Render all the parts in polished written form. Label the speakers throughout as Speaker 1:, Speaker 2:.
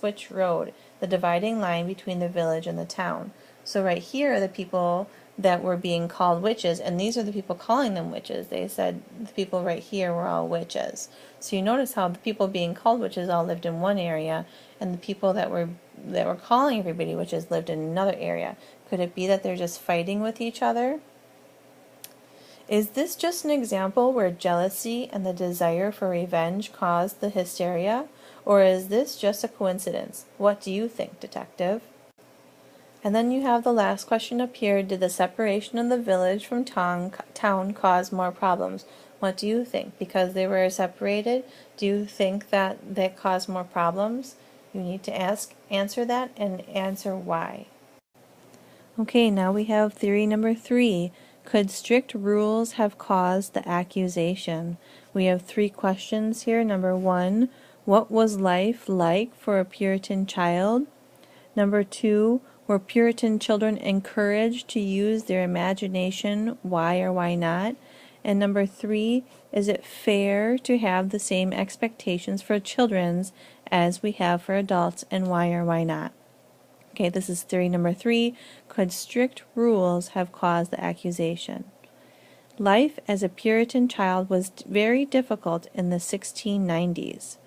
Speaker 1: switch road, the dividing line between the village and the town. So right here are the people that were being called witches, and these are the people calling them witches. They said the people right here were all witches. So you notice how the people being called witches all lived in one area, and the people that were calling everybody witches lived in another area. Could it be that they're just fighting with each other? Is this just an example where jealousy and the desire for revenge caused the hysteria, or is this just a coincidence? What do you think, detective? And then you have the last question up here. Did the separation of the village from town cause more problems? What do you think? Because they were separated, do you think that caused more problems? You need to answer that and answer why. Okay, now we have theory number 3. Could strict rules have caused the accusation? We have 3 questions here. Number 1, what was life like for a Puritan child? Number 2, were Puritan children encouraged to use their imagination? Why or why not? And number 3, is it fair to have the same expectations for children as we have for adults, and why or why not? Okay, this is theory number 3. Could strict rules have caused the accusation? Life as a Puritan child was very difficult in the 1690s.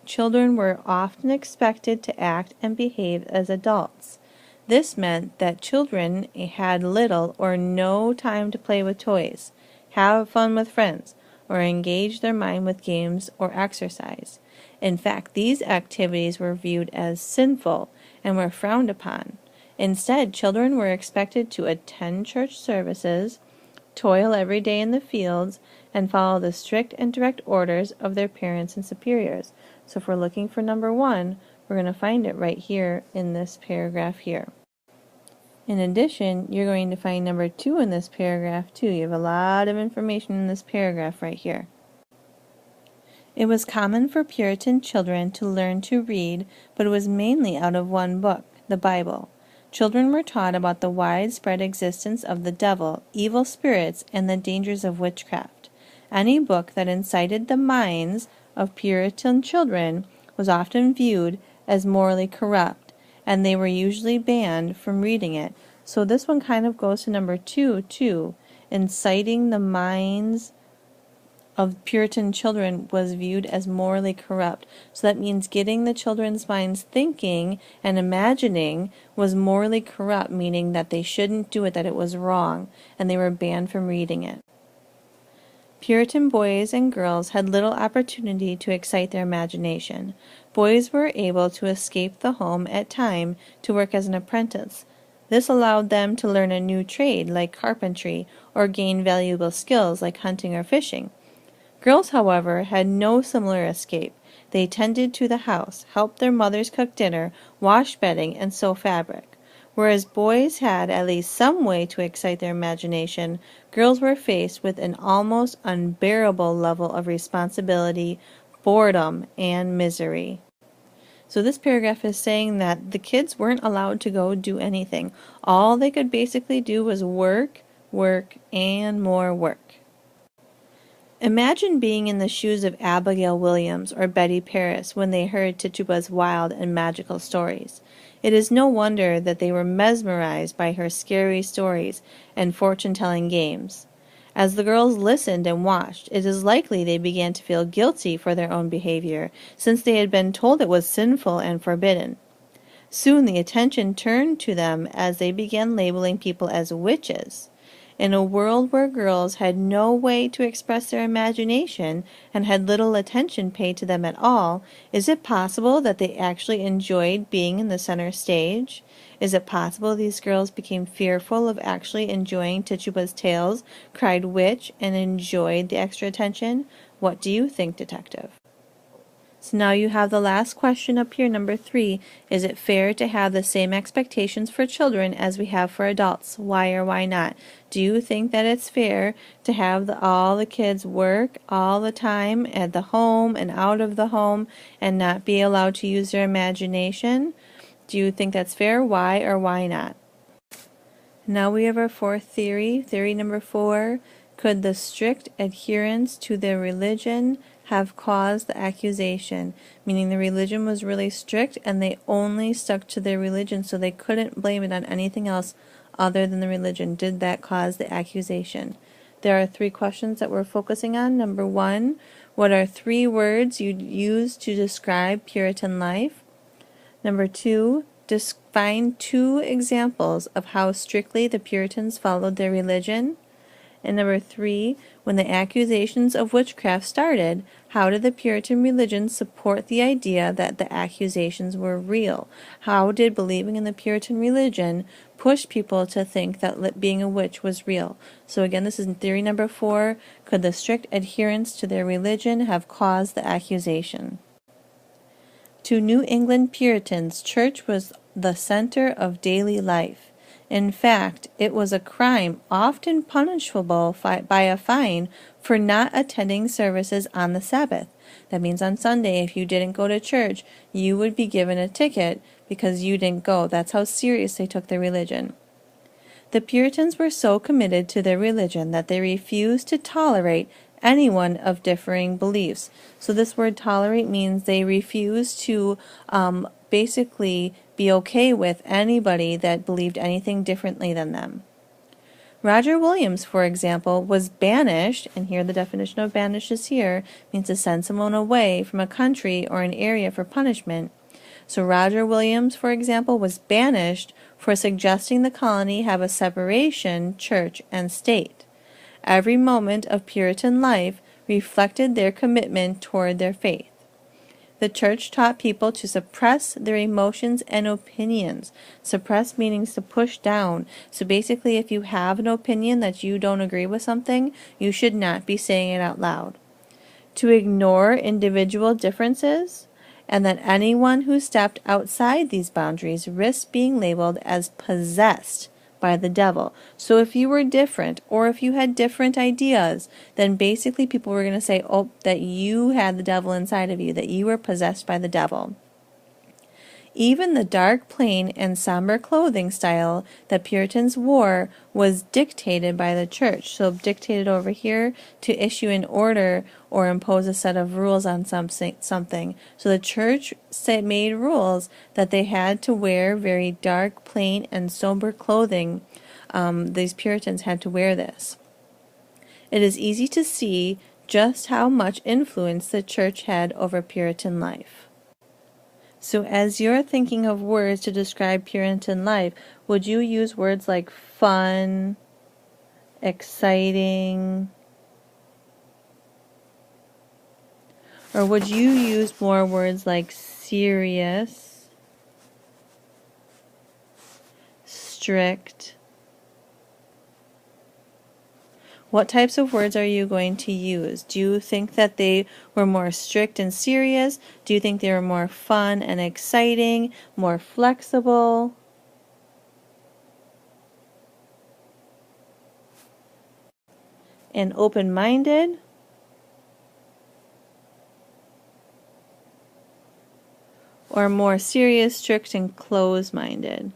Speaker 1: Children were often expected to act and behave as adults. This meant that children had little or no time to play with toys, have fun with friends, or engage their mind with games or exercise. In fact, these activities were viewed as sinful and were frowned upon. Instead, children were expected to attend church services, toil every day in the fields, and follow the strict and direct orders of their parents and superiors. So if we're looking for number 1, we're going to find it right here in this paragraph here. In addition, you're going to find number 2 in this paragraph too. You have a lot of information in this paragraph right here. It was common for Puritan children to learn to read, but it was mainly out of one book, the Bible. Children were taught about the widespread existence of the devil, evil spirits, and the dangers of witchcraft. Any book that incited the minds of Puritan children was often viewed as morally corrupt, and they were usually banned from reading it. So this one kind of goes to number 2 too. Inciting the minds of Puritan children was viewed as morally corrupt. So that means getting the children's minds thinking and imagining was morally corrupt, meaning that they shouldn't do it, that it was wrong, and they were banned from reading it. Puritan boys and girls had little opportunity to excite their imagination. Boys were able to escape the home at time to work as an apprentice. This allowed them to learn a new trade like carpentry or gain valuable skills like hunting or fishing. Girls, however, had no similar escape. They tended to the house, helped their mothers cook dinner, wash bedding, and sew fabric. Whereas boys had at least some way to excite their imagination, girls were faced with an almost unbearable level of responsibility, boredom, and misery. So this paragraph is saying that the kids weren't allowed to go do anything. All they could basically do was work, work, and more work. Imagine being in the shoes of Abigail Williams or Betty Paris when they heard Tituba's wild and magical stories. It is no wonder that they were mesmerized by her scary stories and fortune-telling games. As the girls listened and watched, it is likely they began to feel guilty for their own behavior, since they had been told it was sinful and forbidden. Soon the attention turned to them as they began labeling people as witches. In a world where girls had no way to express their imagination and had little attention paid to them at all, is it possible that they actually enjoyed being in the center stage? Is it possible these girls became fearful of actually enjoying Tituba's tales, cried witch, and enjoyed the extra attention? What do you think, detective? So now you have the last question up here, number 3. Is it fair to have the same expectations for children as we have for adults? Why or why not? Do you think that it's fair to have all the kids work all the time at the home and out of the home and not be allowed to use their imagination? Do you think that's fair? Why or why not? Now we have our 4th theory. Theory number 4. Could the strict adherence to their religion have caused the accusation, meaning the religion was really strict and they only stuck to their religion, so they couldn't blame it on anything else other than the religion. Did that cause the accusation? There are 3 questions that we're focusing on. Number 1, what are 3 words you'd use to describe Puritan life? Number 2, find 2 examples of how strictly the Puritans followed their religion. And number 3, when the accusations of witchcraft started, how did the Puritan religion support the idea that the accusations were real? How did believing in the Puritan religion push people to think that being a witch was real? So again, this is in theory number 4. Could the strict adherence to their religion have caused the accusation? To New England Puritans, church was the center of daily life. In fact, it was a crime often punishable by a fine for not attending services on the Sabbath. That means on Sunday, if you didn't go to church, you would be given a ticket because you didn't go. That's how serious they took their religion. The Puritans were so committed to their religion that they refused to tolerate anyone of differing beliefs. So this word tolerate means they refused to basically be okay with anybody that believed anything differently than them. Roger Williams, for example, was banished, and here the definition of banished is here, means to send someone away from a country or an area for punishment. So Roger Williams, for example, was banished for suggesting the colony have a separation, church and state. Every moment of Puritan life reflected their commitment toward their faith. The church taught people to suppress their emotions and opinions. Suppress meaning to push down. So basically, if you have an opinion that you don't agree with something, you should not be saying it out loud. To ignore individual differences, and that anyone who stepped outside these boundaries risked being labeled as possessed by the devil. So if you were different, or if you had different ideas, then basically people were going to say, oh, that you had the devil inside of you, that you were possessed by the devil. Even the dark, plain, and somber clothing style that Puritans wore was dictated by the church. So dictated over here to issue an order or impose a set of rules on something. So the church made rules that they had to wear very dark, plain, and sober clothing. These Puritans had to wear this. It is easy to see just how much influence the church had over Puritan life. So as you're thinking of words to describe Puritan life, would you use words like fun, exciting, or would you use more words like serious, strict? What types of words are you going to use? Do you think that they were more strict and serious? Do you think they were more fun and exciting, more flexible? And open-minded? Or more serious, strict, and closed-minded?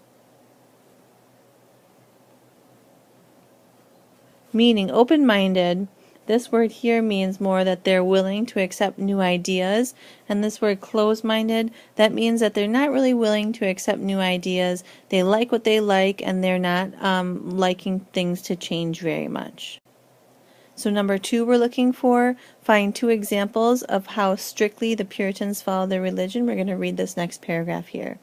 Speaker 1: Meaning open-minded, this word here means more that they're willing to accept new ideas, and this word closed-minded, that means that they're not really willing to accept new ideas. They like what they like, and they're not liking things to change very much. So number 2 we're looking for, find 2 examples of how strictly the Puritans followed their religion. We're going to read this next paragraph here.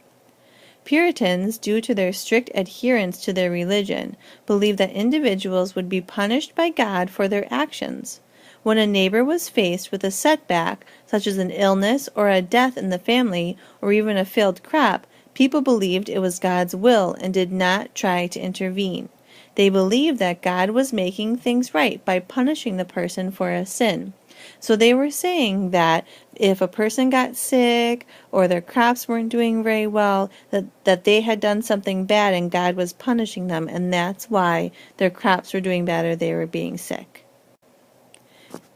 Speaker 1: Puritans, due to their strict adherence to their religion, believed that individuals would be punished by God for their actions. When a neighbor was faced with a setback, such as an illness or a death in the family, or even a failed crop, people believed it was God's will and did not try to intervene. They believed that God was making things right by punishing the person for a sin. So they were saying that if a person got sick or their crops weren't doing very well, that they had done something bad and God was punishing them, and that's why their crops were doing bad or they were being sick.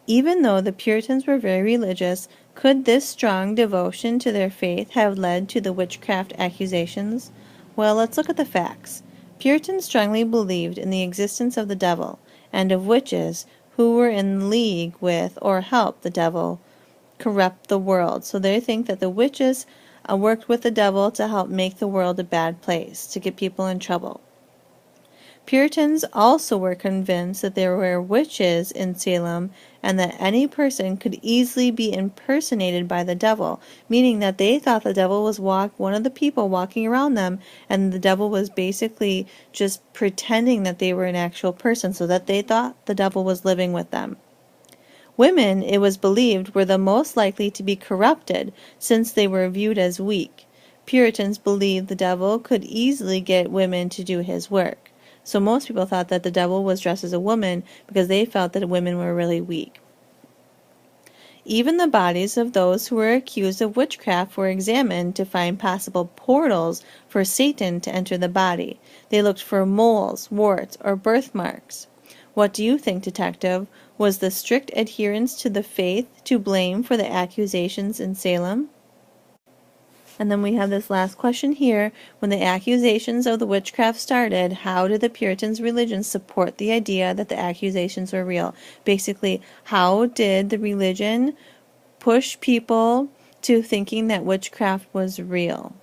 Speaker 1: Even though the Puritans were very religious, could this strong devotion to their faith have led to the witchcraft accusations? Well, let's look at the facts. Puritans strongly believed in the existence of the devil and of witches who were in league with or helped the devil. corrupt the world. So they think that the witches worked with the devil to help make the world a bad place, to get people in trouble. Puritans also were convinced that there were witches in Salem and that any person could easily be impersonated by the devil, meaning that they thought the devil was one of the people walking around them, and the devil was basically just pretending that they were an actual person, so that they thought the devil was living with them. Women, it was believed, were the most likely to be corrupted since they were viewed as weak. Puritans believed the devil could easily get women to do his work. So most people thought that the devil was dressed as a woman because they felt that women were really weak. Even the bodies of those who were accused of witchcraft were examined to find possible portals for Satan to enter the body. They looked for moles, warts, or birthmarks. What do you think, detective? Was the strict adherence to the faith to blame for the accusations in Salem? And then we have this last question here. When the accusations of the witchcraft started, how did the Puritans' religion support the idea that the accusations were real? Basically, how did the religion push people to thinking that witchcraft was real?